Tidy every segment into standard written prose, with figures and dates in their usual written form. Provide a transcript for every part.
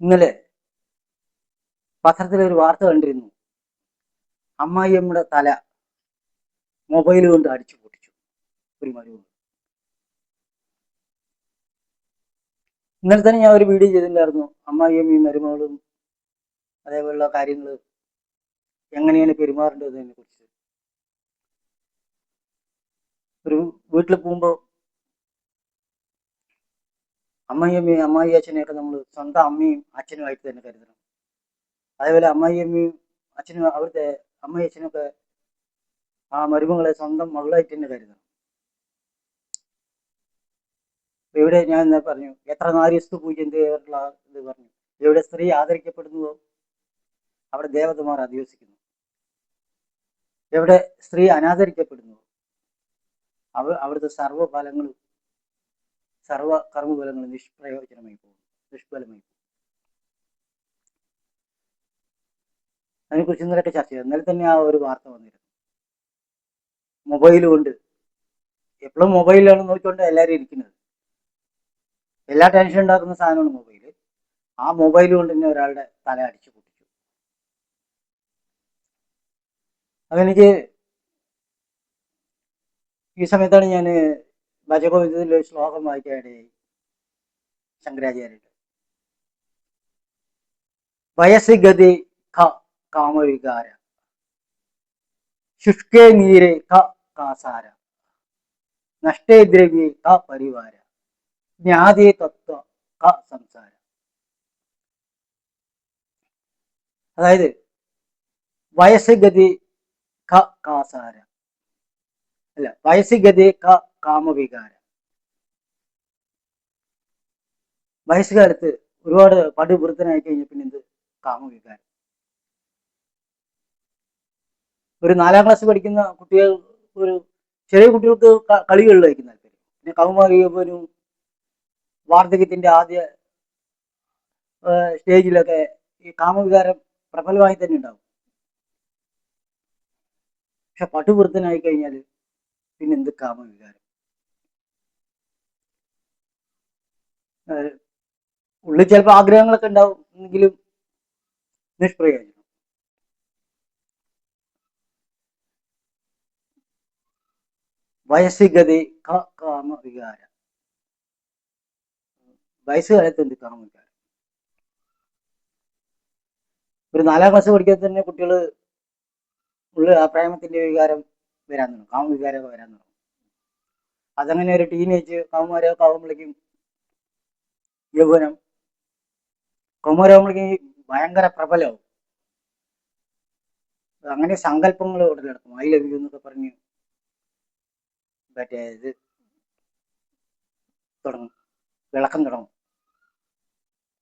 ഇന്നലെ പത്രത്തിലൊരു വാർത്ത കണ്ടിരുന്നു. അമ്മായിയമ്മയുടെ തല മൊബൈൽ കൊണ്ട് അടിച്ചു പൊട്ടിച്ചു ഒരു മരുമകൾ. ഇന്നലെ തന്നെ ഞാൻ ഒരു വീഡിയോ ചെയ്തിട്ടുണ്ടായിരുന്നു. അമ്മായിയമ്മയും മരുമകളും അതേപോലുള്ള കാര്യങ്ങൾ എങ്ങനെയാണ് പെരുമാറേണ്ടതിനെ കുറിച്ച്. ഒരു വീട്ടിൽ പോകുമ്പോൾ അമ്മായിയമ്മയും അമ്മായി അച്ഛനെയൊക്കെ നമ്മൾ സ്വന്തം അമ്മയും അച്ഛനുമായിട്ട് തന്നെ കരുതണം. അതേപോലെ അമ്മായിയമ്മയും അച്ഛനും അവിടുത്തെ അമ്മയും അച്ഛനൊക്കെ ആ മരുമകളെ സ്വന്തം മകളായിട്ട് തന്നെ കരുതണം. ഇവിടെ ഞാൻ ഇന്നലെ പറഞ്ഞു, എത്ര നാര്യസ്തു പൂജ്യന്തയുള്ള ഇത് പറഞ്ഞു. എവിടെ സ്ത്രീ ആദരിക്കപ്പെടുന്നുവോ അവിടെ ദേവതമാർ അധിവസിക്കുന്നു. എവിടെ സ്ത്രീ അനാദരിക്കപ്പെടുന്നുവോ അവിടുത്തെ സർവ കർമ്മഫലങ്ങളും നിഷ്പ്രയോജനമായി പോകും, നിഷ്ഫലമായി പോകും. അതിനെക്കുറിച്ച് ഇന്നലെയൊക്കെ ചർച്ച ചെയ്തു. ഇന്നലെ തന്നെ ആ ഒരു വാർത്ത വന്നിരുന്നു. മൊബൈൽ കൊണ്ട് എപ്പോഴും മൊബൈലിലാണ് നോക്കിക്കൊണ്ട് എല്ലാവരും ഇരിക്കുന്നത്. എല്ലാ ടെൻഷൻ ഉണ്ടാക്കുന്ന സാധനമാണ് മൊബൈല്. ആ മൊബൈൽ കൊണ്ട് തന്നെ ഒരാളുടെ തല അടിച്ചു പൊട്ടിച്ചു. അതെനിക്ക് ഈ സമയത്താണ് ഞാൻ ഭജഗോവിന്ദത്തിൽ ഒരു ശ്ലോകം വായിക്കാനിടയായി. ശങ്കരാചാര്യരുടെ വയസ്സി ഗതി കാമവികാര ശുഷ്കേ നീരെ കാസാര നഷ്ടേ ദ്രവ്യേ പരിവാര ജ്ഞാതേ തത്വ സംസാര. അതായത് വയസ്സ് ഗതി കാസാര അല്ല, വയസ്സ് ഗതി കാമവികാര. വയസ്സുകാലത്ത് ഒരുപാട് പടുവൃത്തനായി കഴിഞ്ഞ പിന്നെ എന്ത് കാമവികാരം. ഒരു 4ാം ക്ലാസ് പഠിക്കുന്ന കുട്ടികൾ, ഒരു ചെറിയ കുട്ടികൾക്ക് കളികളിലായിരിക്കും താല്പര്യം. പിന്നെ കൗമാരികനും വാർദ്ധക്യത്തിന്റെ ആദ്യ സ്റ്റേജിലൊക്കെ ഈ കാമവികാരം പ്രബലമായി തന്നെ ഉണ്ടാവും. പക്ഷെ പടുവൃത്തനായി കഴിഞ്ഞാൽ പിന്നെ എന്ത് കാമവികാരം. ഉള്ളിൽ ചിലപ്പോൾ ആഗ്രഹങ്ങളൊക്കെ ഉണ്ടാവും, എങ്കിലും നിഷ്പ്രയോജനം. വയസ്സിഗതി കാമവികാര. വയസ്സുകാലത്ത് എന്ത് കാമവികാരം. ഒരു 4ാം ക്ലാസ് പഠിക്കാൻ തന്നെ കുട്ടികൾ ഉള്ള ആ പ്രേമത്തിന്റെ വികാരം വരാൻ തുടങ്ങും, കാമവികാരമൊക്കെ വരാൻ തുടങ്ങും. അതങ്ങനെ ഒരു ടീനേജ് കൗമാരമൊക്കെ ആകുമ്പോഴേക്കും യൗവനം, കൗമാരമാകുമ്പോഴേക്കും ഭയങ്കര പ്രബലമാവും. അങ്ങനെ സങ്കല്പങ്ങൾ ഉടലെടുക്കും. ഐ ലവ് യു എന്നൊക്കെ പറഞ്ഞ് മറ്റേ ഇത് തുടങ്ങും, വിളക്കം തുടങ്ങും.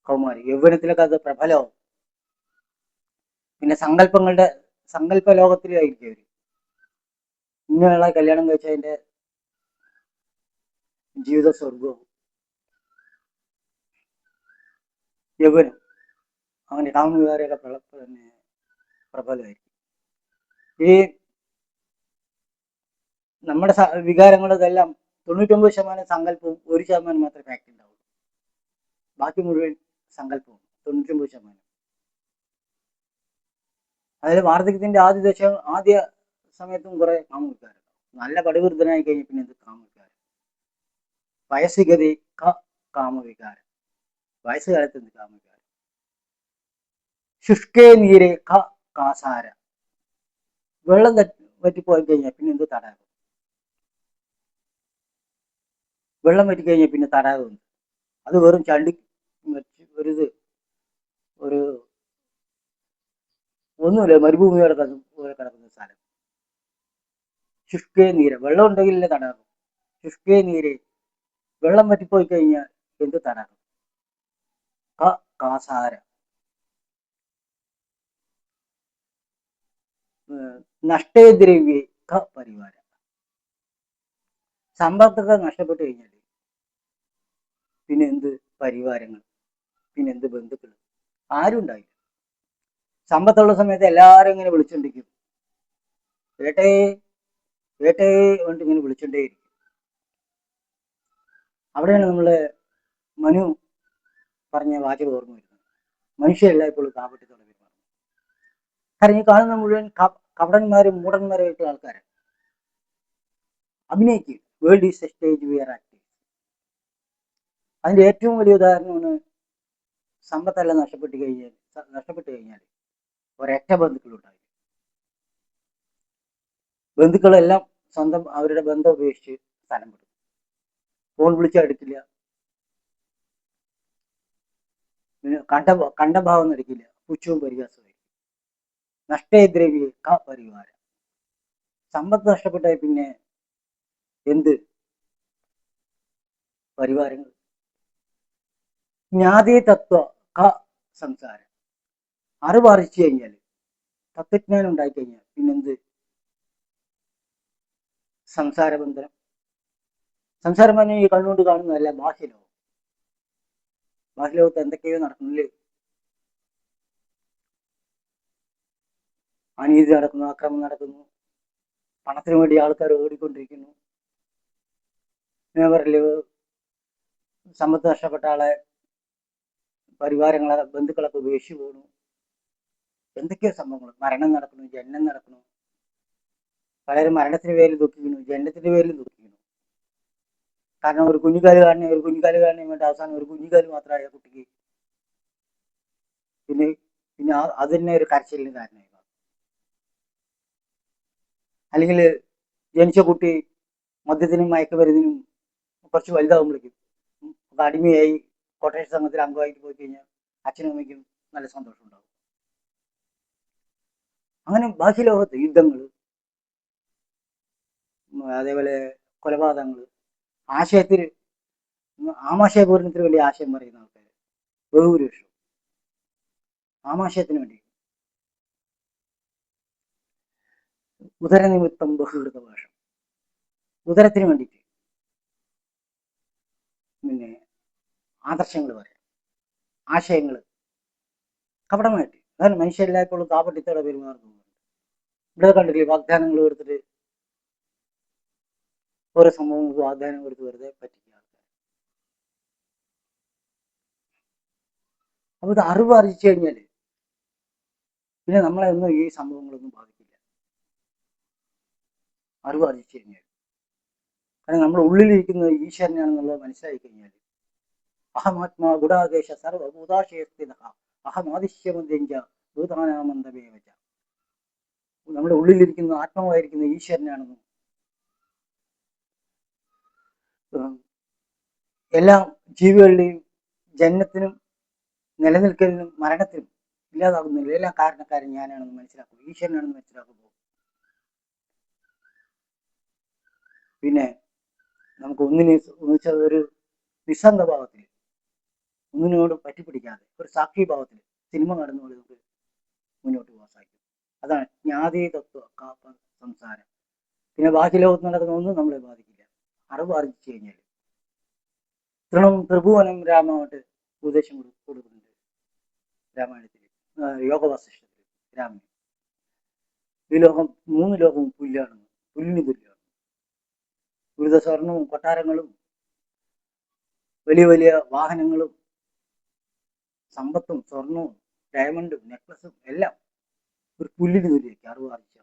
കൗമാരി യൗവനത്തിലൊക്കെ അത് പ്രബലമാവും. പിന്നെ സങ്കല്പ ലോകത്തിലായിരിക്കും അവര്. ഇങ്ങനെയുള്ള കല്യാണം കഴിച്ചതിന്റെ ജീവിത സ്വർഗവും. യൗവനം അങ്ങനെ കാമവികാരമൊക്കെ പ്രബലമായിരിക്കും. ഈ നമ്മുടെ വികാരങ്ങളതെല്ലാം 99% സങ്കല്പവും 1% മാത്രമേ ഫാക്ട് ഉണ്ടാവുള്ളൂ. ബാക്കി മുഴുവൻ സങ്കല്പവും. 99%. അതായത് വാർദ്ധക്യത്തിന്റെ ആദ്യ സമയത്തും കുറെ കാമവികാരം. നല്ല പടുവൃദ്ധനായി കഴിഞ്ഞ പിന്നെ എന്ത് കാമവികാരം. വയസ്സിഗതി കാമവികാരം. വയസ്സുകാലത്ത് എന്ത് കാമവികാരം. ശുഷ്കേ നീരെ കാസാര. വെള്ളം വറ്റിപ്പോയി കഴിഞ്ഞാൽ പിന്നെ എന്ത് തടാകം. വെള്ളം വറ്റിക്കഴിഞ്ഞാൽ പിന്നെ തടാകമുണ്ട്. അത് വെറും ഒരു ഒന്നുമില്ല, മരുഭൂമി കിടക്കുന്ന സ്ഥലം. ശുഷ്കേ നീര്. വെള്ളം ഉണ്ടെങ്കിലല്ലേ തടാകം. ശുഷ്കേ നീര്. വെള്ളം വറ്റിപ്പോയി കഴിഞ്ഞാൽ എന്ത് തടാകം. കാസാര. നഷ്ടേ ദ്രവ്യേ പരിവാര. സമ്പത്തൊക്കെ നഷ്ടപ്പെട്ടു കഴിഞ്ഞാൽ പിന്നെ എന്ത് പരിവാരങ്ങൾ, പിന്നെ എന്ത് ബന്ധുക്കൾ, ആരും ഉണ്ടാവില്ല. സമ്പത്തുള്ള സമയത്ത് എല്ലാവരും ഇങ്ങനെ വിളിച്ചോണ്ടിരിക്കും, ഏട്ടേ ഏട്ടേ കൊണ്ട് ഇങ്ങനെ വിളിച്ചോണ്ടേയിരിക്കും. അവിടെയാണ് നമ്മള് മനു പറഞ്ഞ വാചകം ഓർമ്മ വരുന്നത്. മനുഷ്യരെല്ലാം ഇപ്പോൾ കാപട്യത്തോടെ പെരുമാറുന്നു. കാരണം ഈ കാണുന്ന മുഴുവൻ കപടന്മാരും മൂടന്മാരുമായിട്ടുള്ള ആൾക്കാരാണ്. അഭിനയിക്കുക. World is a stage we are acting. അതിന്റെ ഏറ്റവും വലിയ ഉദാഹരണമാണ് സമ്പത്തെല്ലാം നഷ്ടപ്പെട്ടു കഴിഞ്ഞാൽ ഒരൊറ്റ ബന്ധുക്കളുണ്ടായി. ബന്ധുക്കളെല്ലാം സ്വന്തം അവരുടെ ബന്ധം ഉപേക്ഷിച്ച് സ്ഥലം വിടും. ഫോൺ വിളിച്ചാൽ എടുക്കില്ല, കണ്ട ഭാവം നടിക്കില്ല, പുച്ഛവും പരിഹാസവും. നഷ്ടദ്രവ്യ പരിവാരം. സമ്പത്ത് നഷ്ടപ്പെട്ടാൽ പിന്നെ എന്ത് പരിവാരങ്ങൾ? ജ്ഞാതേ തത്വ സംസാരം. അറിവ് അറിച്ചു കഴിഞ്ഞാൽ, തത്വജ്ഞാനം ഉണ്ടായിക്കഴിഞ്ഞാൽ പിന്നെന്ത് സംസാരബന്ധനം? സംസാരം പറഞ്ഞാൽ ഈ കണ്ണുകൊണ്ട് കാണുന്നതല്ല, ബാഹ്യലോകം. ബാഹ്യലോകത്ത് എന്തൊക്കെയോ നടക്കുന്നില്ലേ? അനീതി നടക്കുന്നു, അക്രമം നടക്കുന്നു, പണത്തിന് വേണ്ടി ആൾക്കാർ ഓടിക്കൊണ്ടിരിക്കുന്നു. ഞാൻ പറയല്, സമ്പത്ത് നഷ്ടപ്പെട്ട ആളെ പരിവാരങ്ങളെ ബന്ധുക്കളൊക്കെ ഉപേക്ഷിച്ചു പോകുന്നു. എന്തൊക്കെയോ സംഭവങ്ങൾ. മരണം നടക്കുന്നു, ജനനം നടക്കുന്നു. പലരും മരണത്തിന് പേരിൽ ദുഃഖിക്കുന്നു, ജനനത്തിന്റെ പേരിൽ ദുഃഖിക്കുന്നു. കാരണം ഒരു കുഞ്ഞിക്കാല് കാണുന്ന വേണ്ടി അവസാനം ഒരു കുഞ്ഞിക്കാല് മാത്രമായ കുട്ടിക്ക് പിന്നെ അത് തന്നെ ഒരു കരച്ചിലിന് കാരണമായി. അല്ലെങ്കിൽ ജനിച്ച കുട്ടി മദ്യത്തിനും മയക്കുമരുന്നിനും കുറച്ച് വലുതാകുമ്പോഴേക്കും അടിമയായി കൊട്ടേഷൻ സംഘത്തിൽ അംഗമായിട്ട് പോയി കഴിഞ്ഞാൽ അച്ഛനും അമ്മയ്ക്കും നല്ല സന്തോഷം ഉണ്ടാവും. അങ്ങനെ ബാഹ്യലോകത്ത് യുദ്ധങ്ങൾ, അതേപോലെ കൊലപാതകങ്ങൾ, ആശയത്തിന് ആമാശയപൂരണത്തിന് വേണ്ടി ആശയം പറയുന്ന ആൾക്കാർ ബഹുഭൂരിപക്ഷം ആമാശയത്തിന് വേണ്ടി. ഉദരനിമിത്തം ബഹുകൃത ഭാഷം. ഉദരത്തിന് വേണ്ടിയിട്ട് പിന്നെ ആദർശങ്ങൾ പറയാം, ആശയങ്ങൾ കപടമായിട്ട്. അതാണ് മനുഷ്യരെല്ലായ്പ്പോഴും കാപട്യത്തോടെ പെരുമാറുന്നത്. ഇവിടെ കണ്ടില്ലേ, വാഗ്ദാനങ്ങൾ കൊടുത്തിട്ട് ഓരോ സംഭവങ്ങൾക്ക് വാഗ്ദാനം കൊടുത്ത് വെറുതെ പറ്റിക്കുക ആൾക്കാർ. അപ്പൊ ഇത് അറിവ് അറിയിച്ചു കഴിഞ്ഞാൽ പിന്നെ നമ്മളെയൊന്നും ഈ സംഭവങ്ങളൊന്നും ബാധിക്കില്ല. അറിവ് അറിയിച്ചു കഴിഞ്ഞാൽ, കാരണം നമ്മുടെ ഉള്ളിലിരിക്കുന്നത് ഈശ്വരനാണെന്നുള്ളത് മനസ്സിലാക്കി കഴിഞ്ഞാൽ, അഹമാത്മാ ഗുഡാദേശ സർവഭൂതാശയസ്ഥിത അഹമാദിശ്യമന്ത്യഞ്ച ഭൂതാനാമന്ദമേവച. നമ്മുടെ ഉള്ളിലിരിക്കുന്ന ആത്മാവായിരിക്കുന്ന ഈശ്വരനാണെന്നും എല്ലാ ജീവികളുടെയും ജനനത്തിനും നിലനിൽക്കലിനും മരണത്തിനും ഇല്ലാതാകുന്നില്ല എല്ലാ കാരണക്കാരൻ ഞാനാണെന്ന് മനസ്സിലാക്കും, ഈശ്വരനാണെന്ന് മനസ്സിലാക്കുമ്പോൾ പിന്നെ നമുക്ക് ഒരു നിസ്സംഗഭാവത്തിൽ, ഒന്നിനോടും പറ്റിപ്പിടിക്കാതെ ഒരു സാക്ഷിഭാവത്തിൽ സിനിമ നടന്നുകൊണ്ട് നമുക്ക് മുന്നോട്ട് പോകാൻ സാധിക്കും. അതാണ് ജ്ഞാതീതത്വ സംസാരം. പിന്നെ ബാഹ്യലോകത്ത് നടക്കുന്ന ഒന്നും നമ്മളെ ബാധിക്കില്ല, അറിവ് അറിയിച്ചു കഴിഞ്ഞാൽ. ത്രിഭുവനം രാമാവട്ട് ഉപദേശം കൊടുക്കുന്നുണ്ട് രാമായണത്തിൽ, യോഗവാസിഷ്ടത്തിൽ രാമൻ. ഈ ലോകം 3 ലോകവും പുല്ലാണെന്ന്, പുല്ലിന് തുല്യമാണ്. വിവിധ സ്വർണവും കൊട്ടാരങ്ങളും വലിയ വലിയ വാഹനങ്ങളും സമ്പത്തും സ്വർണവും ഡയമണ്ടും നെക്ലസും എല്ലാം ഒരു പുല്ലിന് തുല്യമാക്കി അറിവ് അറിയിച്ച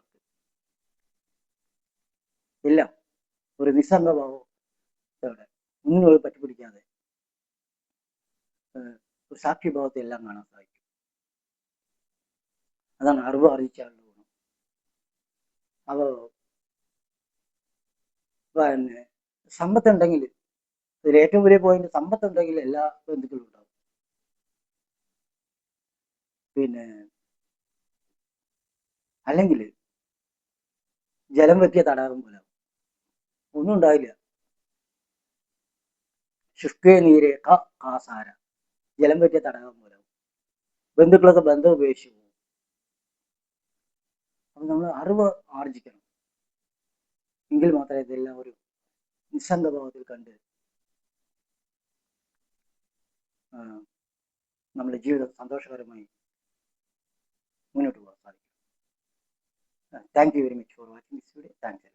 എല്ലാം ഒരു നിസ്സംഗഭാവത്തോടെ ഒന്നും പറ്റിപ്പിടിക്കാതെ ഒരു സാക്ഷിഭാവത്തെ എല്ലാം കാണാൻ സാധിക്കും. അതാണ് അറിവ് അറിയിച്ചാലുള്ള ഗുണം. അപ്പോ പിന്നെ സമ്പത്തുണ്ടെങ്കിൽ, ഇതിൽ ഏറ്റവും വലിയ പോയിന്റ് സമ്പത്തുണ്ടെങ്കിൽ എല്ലാ ബന്ധുക്കളും ഉണ്ടാവും. പിന്നെ അല്ലെങ്കിൽ ജലം വെക്കിയ തടാകം പോലെ ഒന്നും ഉണ്ടാവില്ല. ശുഷ്കേ നീരെ കാസാര, ജലം വെക്കിയ തടാകം പോലെ ബന്ധുക്കളൊക്കെ ബന്ധം ഉപേക്ഷിച്ചു പോകും. അപ്പൊ നമ്മൾ അറിവ് ആർജിക്കണം, എങ്കിൽ മാത്രമേ ഇതെല്ലാം ഒരു നിസ്സംഗഭാവത്തിൽ കണ്ട് നമ്മുടെ ജീവിതം സന്തോഷകരമായി മുന്നോട്ട് പോകാൻ സാധിക്കും. Thank you very much for watching this video. Thanks.